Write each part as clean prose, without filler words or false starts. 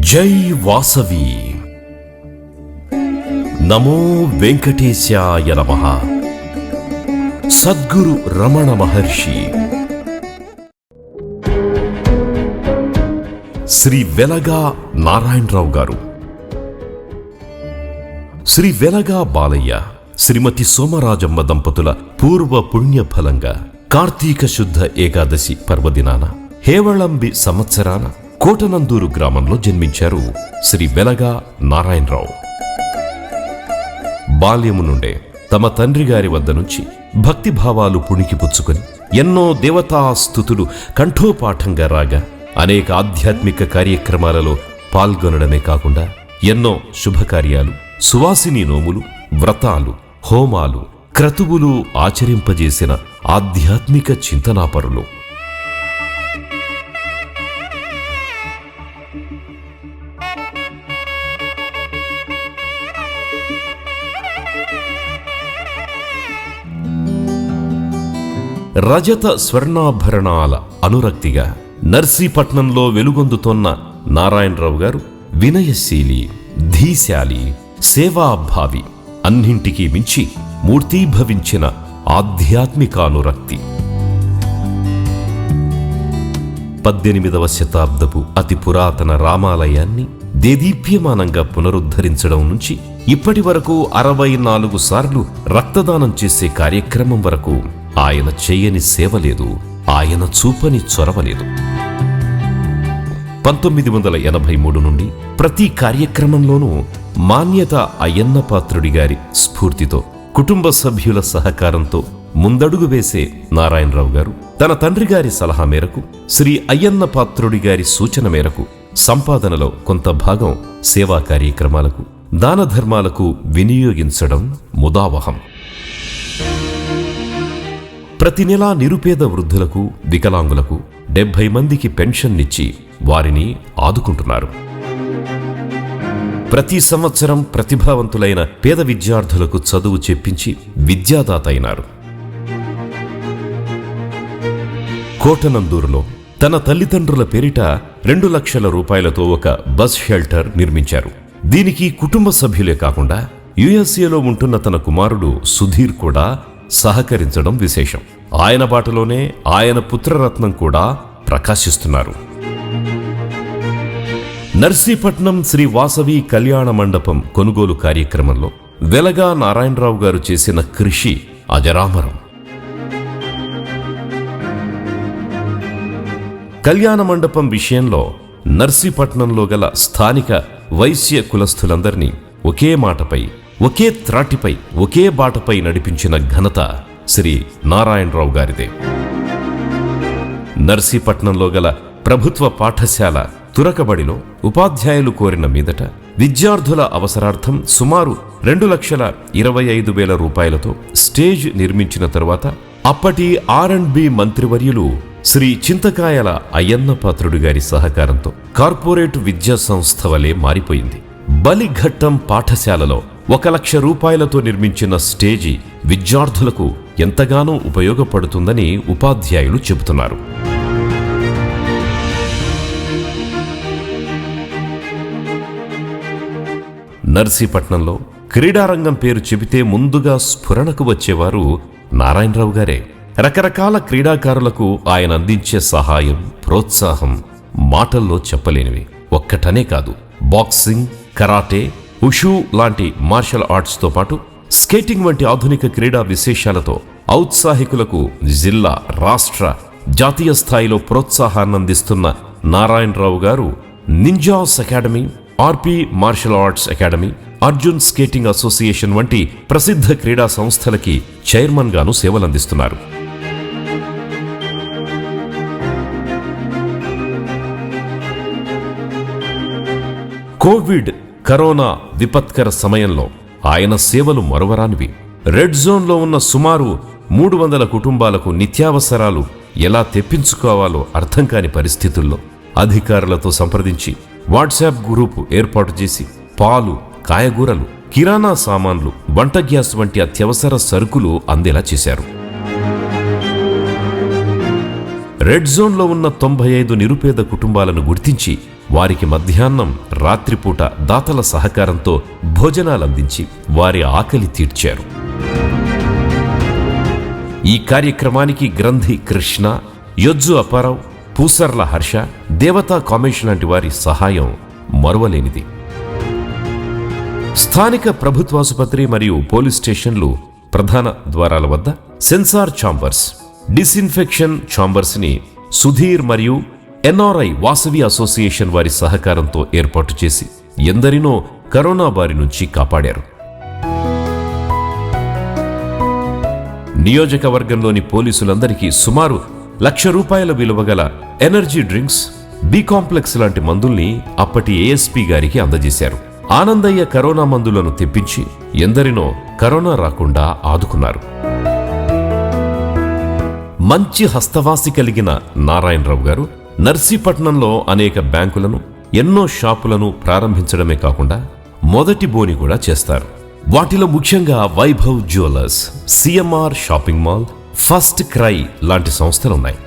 జై వాసవి. నమో వెంకటేశాయ నమః. సద్గురు రమణ మహర్షి. శ్రీ వెలగా నారాయణరావు గారు, శ్రీ వెలగా బాలయ్య, శ్రీమతి సోమరాజమ్మ దంపతుల పూర్వ పుణ్యఫలంగా కార్తీక శుద్ధ ఏకాదశి పర్వదినాన హేవళంబి సంవత్సరాన కోటనందూరు గ్రామంలో జన్మించారు శ్రీ వెలగా నారాయణరావు. బాల్యము నుండే తమ తండ్రి గారి వద్ద నుంచి భక్తిభావాలు పుణికిపుచ్చుకొని ఎన్నో దేవతాస్తుతులు కంఠోపాఠంగా రాగా అనేక ఆధ్యాత్మిక కార్యక్రమాలలో పాల్గొనడమే కాకుండా ఎన్నో శుభకార్యాలు, సువాసిని నోములు, వ్రతాలు, హోమాలు, క్రతువులు ఆచరింపజేసిన ఆధ్యాత్మిక చింతనాపరులు. రజత స్వర్ణాభరణాల అనురక్తిగా నర్సీపట్నంలో వెలుగొందుతోన్న నారాయణరావు గారు వినయశీలి, ధీశాలి, సేవాభావి, అన్నింటికీ మించి మూర్తీభవించిన ఆధ్యాత్మికానురక్తి. 18వ శతాబ్దపు అతి పురాతన రామాలయాన్ని దేదీప్యమానంగా పునరుద్ధరించడం నుంచి ఇప్పటి వరకు 64 సార్లు రక్తదానం చేసే కార్యక్రమం వరకు ఆయన చేయని సేవ లేదు, ఆయన చూపని చొరవ లేదు. 1983 నుండి ప్రతి కార్యక్రమంలోనూ మాన్యత అయ్యన్న పాత్రుడి గారి స్ఫూర్తితో, కుటుంబ సభ్యుల సహకారంతో ముందడుగు వేసే నారాయణరావు గారు తన తండ్రి గారి సలహా మేరకు, శ్రీ అయ్యన్న పాత్రుడి గారి సూచన మేరకు సంపాదనలో కొంత భాగం సేవా కార్యక్రమాలకు, దాన ధర్మాలకు వినియోగించడం ముదావహం. ప్రతి నెలా నిరుపేద వృద్ధులకు, వికలాంగులకు 70 మందికి పెన్షన్నిచ్చి వారిని ఆదుకుంటున్నారు. ప్రతి సంవత్సరం ప్రతిభావంతులైన పేద విద్యార్థులకు చదువు చెప్పించి విద్యాదాత అయినారు. కోటనందూరులో తన తల్లిదండ్రుల పేరిట 2 లక్షల రూపాయలతో ఒక బస్ షెల్టర్ నిర్మించారు. దీనికి కుటుంబ సభ్యులే కాకుండా యుఎస్ఏలో ఉంటున్న తన కుమారుడు సుధీర్ కూడా సహకరించడం విశేషం. ఆయన బాటలోనే ఆయన పుత్రరత్నం కూడా ప్రకాశిస్తున్నారు. నర్సీపట్నం శ్రీ వాసవి కళ్యాణ మండపం కొనుగోలు కార్యక్రమంలో వెలగా నారాయణరావు గారు చేసిన కృషి అజరామరం. కళ్యాణ మండపం విషయంలో నర్సీపట్నంలో గల స్థానిక వైశ్య కులస్థులందరినీ ఒకే మాటపై, ఒకే త్రాటిపై, ఒకే బాటపై నడిపించిన ఘనత శ్రీ నారాయణరావు గారిదే. నర్సీపట్నంలో గల ప్రభుత్వ పాఠశాల తురకబడిలో ఉపాధ్యాయులు కోరిన మీదట విద్యార్థుల అవసరార్థం సుమారు 2,25,000 రూపాయలతో స్టేజ్ నిర్మించిన తరువాత అప్పటి R&B మంత్రివర్యులు శ్రీ చింతకాయల అయ్యన్న పాత్రుడి గారి సహకారంతో కార్పొరేట్ విద్యా సంస్థ వలె మారిపోయింది. బలిఘట్టం పాఠశాలలో 1,00,000 రూపాయలతో నిర్మించిన స్టేజి విద్యార్థులకు ఎంతగానో ఉపయోగపడుతుందని ఉపాధ్యాయులు చెబుతున్నారు. నర్సీపట్నంలో క్రీడారంగం పేరు చెబితే ముందుగా స్ఫురణకు వచ్చేవారు నారాయణరావు గారే. రకరకాల క్రీడాకారులకు ఆయన అందించే సహాయం, ప్రోత్సాహం మాటల్లో చెప్పలేనివి. ఒక్కటనే కాదు, బాక్సింగ్, కరాటే, ఉషూ లాంటి మార్షల్ ఆర్ట్స్తో పాటు స్కేటింగ్ వంటి ఆధునిక క్రీడా విశేషాలతో ఔత్సాహికులకు జిల్లా, రాష్ట్ర, జాతీయ స్థాయిలో ప్రోత్సాహాన్నందిస్తున్న నారాయణరావు గారు ninjas academy, RP martial arts academy, Arjun skating association వంటి ప్రసిద్ధ క్రీడా సంస్థలకి చైర్మన్ గాను సేవలందిస్తున్నారు. కోవిడ్, కరోనా విపత్కర సమయంలో ఆయన సేవలు మరువరానివి. రెడ్ జోన్లో ఉన్న సుమారు 300 కుటుంబాలకు నిత్యావసరాలు ఎలా తెప్పించుకోవాలో అర్థం కాని పరిస్థితుల్లో అధికారులతో సంప్రదించి వాట్సాప్ గ్రూపు ఏర్పాటు చేసి పాలు, కాయగూరలు, కిరాణా సామాన్లు, వంట గ్యాస్ వంటి అత్యవసర సరుకులు అందేలా చేశారు. రెడ్ జోన్లో ఉన్న 95 నిరుపేద కుటుంబాలను గుర్తించి వారికి మధ్యాహ్నం రాత్రిపూట దాతల సహకారంతో భోజనాలందించి వారి ఆకలి తీర్చారు. ఈ కార్యక్రమానికి గ్రంథి కృష్ణ, యొజ్జు అప్పారావు, పూసర్ల హర్ష, దేవతా కామేష్ లాంటి వారి సహాయం మరువలేనిది. స్థానిక ప్రభుత్వాసుపత్రి మరియు పోలీస్ స్టేషన్లు ప్రధాన ద్వారాల వద్ద సెన్సార్ ఛాంబర్స్, డిస్ఇన్ఫెక్షన్ ఛాంబర్స్ ని సుధీర్ మరియు ఎన్ఆర్ఐ వాసవి అసోసియేషన్ వారి సహకారంతో ఏర్పాటు చేసి ఎందరినో కరోనా బారి నుంచి కాపాడారు. నియోజకవర్గంలోని పోలీసులందరికీ సుమారు ₹1,00,000 విలువగల ఎనర్జీ డ్రింక్స్, బి కాంప్లెక్స్ లాంటి మందుల్ని అప్పటి ఏఎస్పీ గారికి అందజేశారు. ఆనందయ్య కరోనా మందులను తెప్పించి ఎందరినో కరోనా రాకుండా ఆదుకున్నారు. మంచి హస్తవాసి కలిగిన నారాయణరావు గారు నర్సీపట్నంలో అనేక బ్యాంకులను, ఎన్నో షాపులను ప్రారంభించడమే కాకుండా మొదటి బోని కూడా చేస్తారు. వాటిలో ముఖ్యంగా Vaibhav jewellers, CMR shopping mall, first cry లాంటి సంస్థలున్నాయి.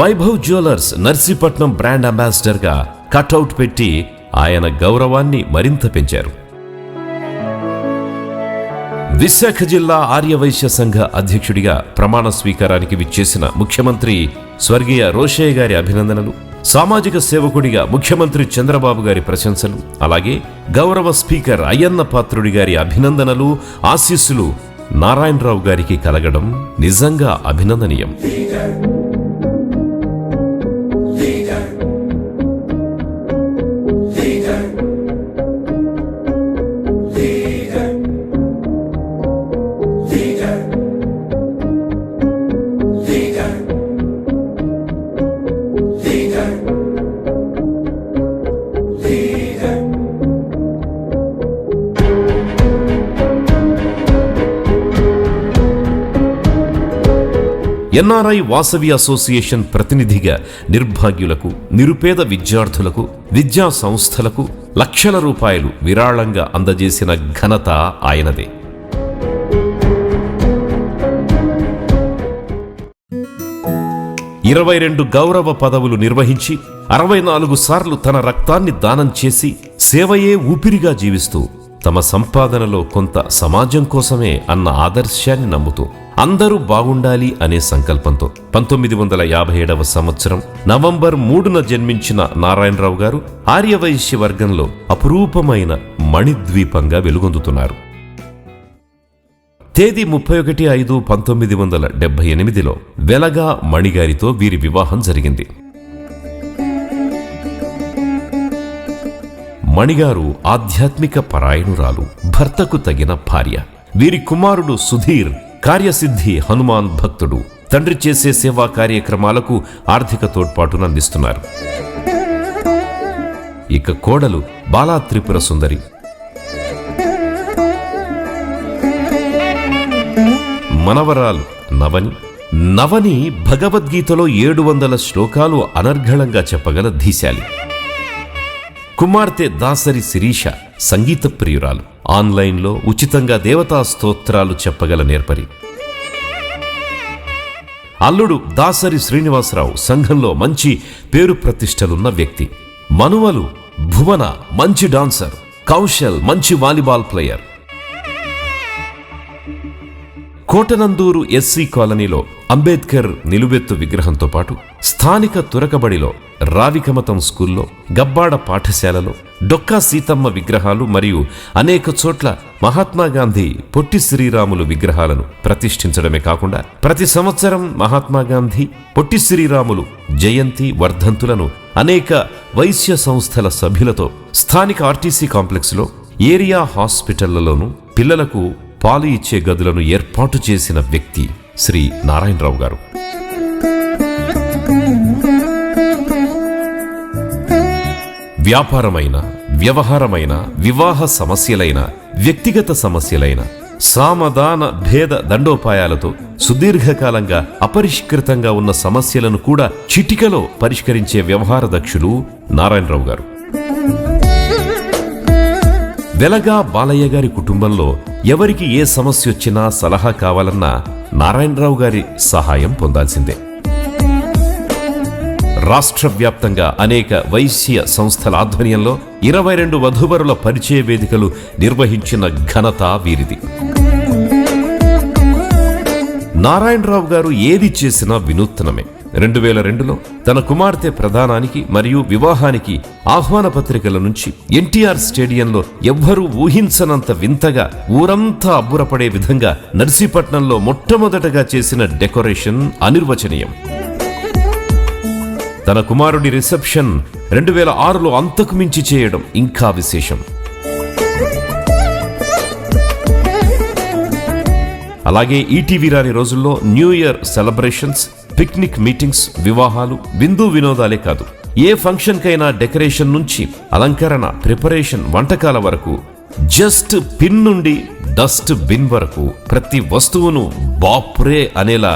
వైభవ్ జ్యువెలర్స్ నర్సీపట్నం బ్రాండ్ అంబాసిడర్గా కటౌట్ పెట్టి ఆయన గౌరవాన్ని మరింత పెంచారు. విశాఖ జిల్లా ఆర్యవైశ్య సంఘ అధ్యక్షుడిగా ప్రమాణ స్వీకారానికి విచ్చేసిన ముఖ్యమంత్రి స్వర్గీయ రోషయ్య గారి అభినందనలు, సామాజిక సేవకుడిగా ముఖ్యమంత్రి చంద్రబాబు గారి ప్రశంసలు, అలాగే గౌరవ స్పీకర్ అయ్యన్న పాత్రుడి గారి అభినందనలు, ఆశీస్సులు నారాయణరావు గారికి కలగడం నిజంగా అభినందనీయం. ఎన్ఆర్ఐ వాసవి అసోసియేషన్ ప్రతినిధిగా నిర్భాగ్యులకు, నిరుపేద విద్యార్థులకు, విద్యా సంస్థలకు ₹1,00,000 విరాళంగా అందజేసిన ఘనత ఆయనదే. ఇరవై 22 గౌరవ పదవులు నిర్వహించి 64 సార్లు తన రక్తాన్ని దానం చేసి సేవయే ఊపిరిగా జీవిస్తూ తమ సంపాదనలో కొంత సమాజం కోసమే అన్న ఆదర్శాన్ని నమ్ముతూ అందరూ బాగుండాలి అనే సంకల్పంతో 1957వ సంవత్సరం నవంబర్ 3న జన్మించిన నారాయణరావు గారు ఆర్యవైశ్య వర్గంలో అపురూపమైన మణిద్వీపంగా వెలుగొందుతున్నారు. తేదీ 31/5/1978లో వెలగా మణిగారితో వీరి వివాహం జరిగింది. మణిగారు ఆధ్యాత్మిక పరాయణురాలు, భర్తకు తగిన భార్య. వీరి కుమారుడు సుధీర్ కార్యసిద్ధి హనుమాన్ భక్తుడు, తండ్రి చేసే సేవా కార్యక్రమాలకు ఆర్థిక తోడ్పాటును అందిస్తున్నారు. ఇక కోడలు బాలా త్రిపుర సుందరి, మనవరాలు నవని భగవద్గీతలో 700 శ్లోకాలు అనర్ఘళంగా చెప్పగల ధీశాలి. కుమార్తె దాసరి శిరీష సంగీత ప్రియురాలు, ఆన్లైన్లో ఉచితంగా దేవతా స్తోత్రాలు చెప్పగల నేర్పరి. అల్లుడు దాసరి శ్రీనివాసరావు సంఘంలో మంచి పేరు ప్రతిష్టలున్న వ్యక్తి. మనువలు భువన మంచి డాన్సర్, కౌశల్ మంచి వాలీబాల్ ప్లేయర్. కోటనందూరు ఎస్సీ కాలనీలో అంబేద్కర్ నిలువెత్తు విగ్రహంతో పాటు స్థానిక తురకబడిలో, రావికమతం స్కూల్లో, గబ్బాడ పాఠశాలలో డొక్కా సీతమ్మ విగ్రహాలు మరియు అనేక చోట్ల మహాత్మాగాంధీ, పొట్టి శ్రీరాములు విగ్రహాలను ప్రతిష్ఠించడమే కాకుండా ప్రతి సంవత్సరం మహాత్మాగాంధీ, పొట్టి శ్రీరాములు జయంతి వర్ధంతులను అనేక వైశ్య సంస్థల సభ్యులతో స్థానిక ఆర్టీసీ కాంప్లెక్స్లో, ఏరియా హాస్పిటళ్లలోనూ పిల్లలకు పాలు ఇచ్చే గదులను ఏర్పాటు చేసిన వ్యక్తి శ్రీ నారాయణరావు గారు. వ్యాపారమైన, వ్యవహారమైన, వివాహ సమస్యలైన, వ్యక్తిగత సమస్యలైన సామదాన భేద దండోపాయాలతో సుదీర్ఘకాలంగా అపరిష్కృతంగా ఉన్న సమస్యలను కూడా చిటికలో పరిష్కరించే వ్యవహార దక్షులు నారాయణరావు గారు. వెలగా బాలయ్య గారి కుటుంబంలో ఎవరికి ఏ సమస్య వచ్చినా సలహా కావాలన్నా నారాయణరావు గారి సహాయం పొందాల్సిందే. రాష్ట్ర వ్యాప్తంగా అనేక వైశ్య సంస్థల ఆధ్వర్యంలో 22 వధూవరుల పరిచయ వేదికలు నిర్వహించిన ఘనత వీరిది. నారాయణరావు గారు ఏది చేసినా వినూత్నమే. 2002లో తన కుమార్తె ప్రదానానికి మరియు వివాహానికి ఆహ్వాన పత్రికల నుంచి ఎన్టీఆర్ స్టేడియంలో ఎవ్వరూ ఊహించనంత వింతగా ఊరంతా అబ్బురపడే విధంగా నర్సీపట్నంలో మొట్టమొదటగా చేసిన డెకరేషన్ అనిర్వచనీయం. తన కుమారుడి రిసెప్షన్ 2006లో అంతకు మించి చేయడం ఇంకా విశేషం. అలాగే ఈటీవీ రాని రోజుల్లో new year celebrations, picnic meetings, వివాహాలు, విందు వినోదాలే కాదు, ఏ ఫంక్షన్కైనా డెకరేషన్ నుంచి అలంకరణ, ప్రిపరేషన్, వంటకాల వరకు, జస్ట్ పిన్ నుండి డస్ట్ బిన్ వరకు ప్రతి వస్తువును బాపురే అనేలా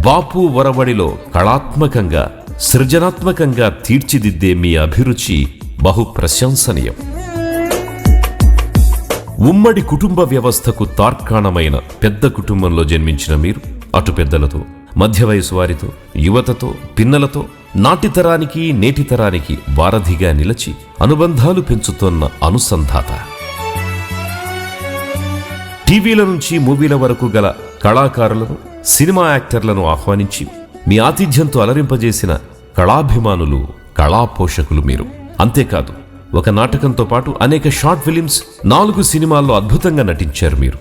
బాపు వరవడిలో కళాత్మకంగా, సృజనాత్మకంగా తీర్చిదిద్దే మీ అభిరుచి బహు ప్రశంసనీయం. ఉమ్మడి కుటుంబ వ్యవస్థకు తార్కాణమైన పెద్ద కుటుంబంలో జన్మించిన మీరు అటు పెద్దలతో, మధ్య వయసు వారితో, యువతతో, పిన్నలతో నాటి తరానికి నేటి తరానికి వారధిగా నిలిచి అనుబంధాలు పెంచుతోన్న అనుసంధాత. టీవీల నుంచి మూవీల వరకు గల కళాకారులను, సినిమా యాక్టర్లను ఆహ్వానించి మీ ఆతిథ్యంతో అలరింపజేసిన కళాభిమానులు, కళా పోషకులు మీరు. అంతేకాదు, ఒక నాటకంతో పాటు అనేక షార్ట్ ఫిలిమ్స్, 4 సినిమాల్లో అద్భుతంగా నటించారు మీరు.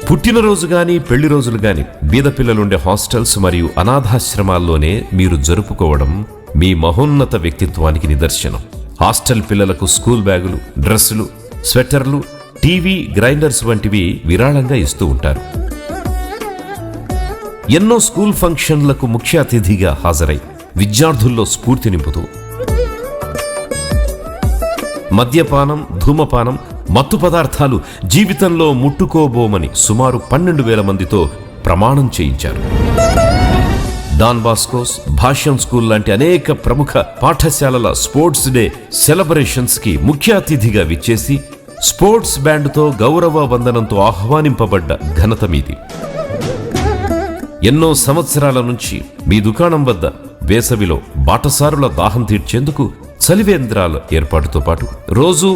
పుట్టినరోజు గాని, పెళ్లి రోజులు గాని బీద పిల్లలుండే హాస్టల్స్ మరియు అనాథాశ్రమాల్లోనే మీరు జరుపుకోవడం మీ మహోన్నత వ్యక్తిత్వానికి నిదర్శనం. హాస్టల్ పిల్లలకు స్కూల్ బ్యాగులు, డ్రెస్సులు, స్వెటర్లు, టీవీ, గ్రైండర్స్ వంటివి విరాళంగా ఇస్తూ ఉంటారు. ఎన్నో స్కూల్ ఫంక్షన్లకు ముఖ్య అతిథిగా హాజరై విద్యార్థుల్లో స్ఫూర్తి నింపుతూ మద్యపానం, ధూమపానం, మత్తు పదార్థాలు జీవితంలో ముట్టుకోబోమని సుమారు 12,000 మందితో ప్రమాణం చేయించారు. డాన్ బాస్కోస్, భాష్యం స్కూల్ లాంటి అనేక ప్రముఖ పాఠశాలల స్పోర్ట్స్ డే సెలబ్రేషన్స్ కి ముఖ్య అతిథిగా విచ్చేసి స్పోర్ట్స్ బ్యాండ్తో గౌరవ వందనంతో ఆహ్వానింపబడ్డ ఘనత మీది. ఎన్నో సంవత్సరాల నుంచి మీ దుకాణం వద్ద వేసవిలో బాటసారుల దాహం తీర్చేందుకు చలివేంద్రాల ఏర్పాటుతో పాటు రోజు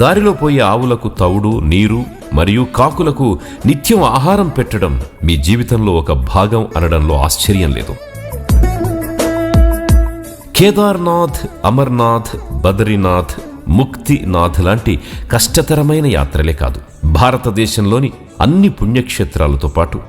దారిలో పోయే ఆవులకు తౌడు, నీరు మరియు కాకులకు నిత్యం ఆహారం పెట్టడం మీ జీవితంలో ఒక భాగం అనడంలో ఆశ్చర్యం లేదు. కేదార్నాథ్, అమర్నాథ్, బద్రీనాథ్, ముక్తినాథ్ లాంటి కష్టతరమైన యాత్రలే కాదు, భారతదేశంలోని అన్ని పుణ్యక్షేత్రాలతో పాటు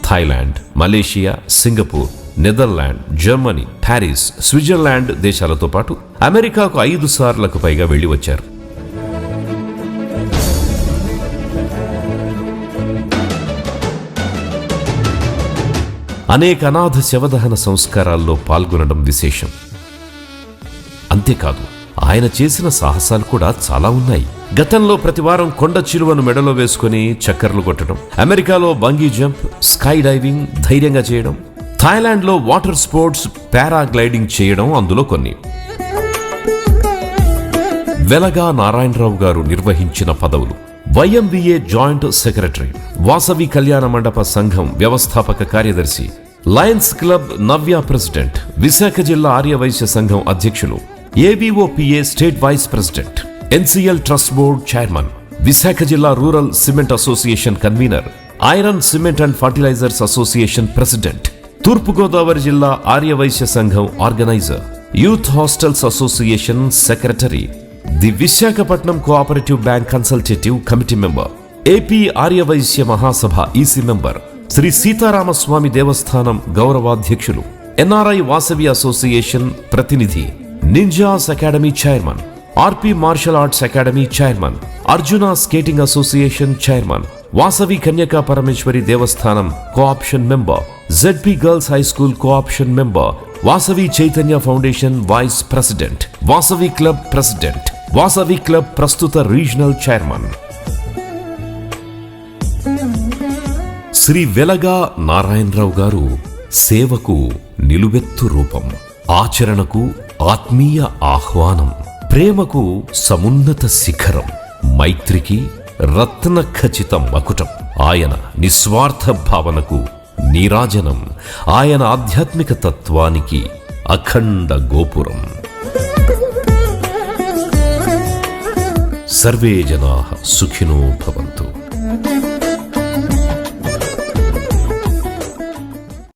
Thailand, Malaysia, Singapore, Netherland, Germany, Paris, Switzerland దేశాలతో పాటు అమెరికాకు 5 సార్లకు పైగా వెళ్లి వచ్చారు. అనేక అనాథ శవదహన సంస్కారాల్లో పాల్గొనడం విశేషం. అంతేకాదు, ఆయన చేసిన సాహసాలు కూడా చాలా ఉన్నాయి. గతంలో ప్రతివారం కొండ చిలువను మెడలో వేసుకుని చక్కర్లు కొట్టడం, అమెరికాలో బంగీ జంప్, స్కై డైవింగ్ ధైర్యంగా చేయడం, థాయిలాండ్లో వాటర్ స్పోర్ట్స్, పారాగ్లైడింగ్ చేయడం అందులో కొన్ని. వెలగా నారాయణరావు గారు నిర్వహించిన పదవులు: వైఎంబీఏ జాయింట్ సెక్రటరీ, వాసవి కళ్యాణ మండప సంఘం వ్యవస్థాపక కార్యదర్శి, lions club Navya president, Visakha జిల్లా ఆర్యవైశ్య సంఘం అధ్యక్షులు, ABOPA state vice president, NCL trust board chairman, Visakha జిల్లా rural cement association convener, iron cement and fertilisers association president, Turpugodavari జిల్లా ఆర్యవైశ్య సంఘం organiser, youth hostels association secretary, the Visakhapatnam cooperative bank consultative committee member, AP Aryavaishya Mahasabha EC member, Shri Sitaramaswamy దేవస్థానం గౌరవాధ్యక్షులు, NRI Vasavi association ప్రతినిధి, ninjas academy chairman, RP martial arts academy chairman, Arjuna skating association chairman, Vasavi Kanyaka Parameswari దేవస్థానం cooption member, ZP girls high school cooption member, Vasavi Chaitanya foundation vice president, Vasavi club president, Vasavi club ప్రస్తుత regional chairman. Shri Velaga Narayanarao గారు సేవకు నిలువెత్తు రూపం, ఆచరణకు ఆత్మీయ ఆహ్వానం, ప్రేమకు సమున్నత శిఖరం, మైత్రికి రత్న ఖచిత మకుటం, ఆయన నిస్వార్థ భావనకు నీరాజనం, ఆయన ఆధ్యాత్మిక తత్వానికి అఖండ గోపురం. సర్వే జనాః సుఖినో భవంతు.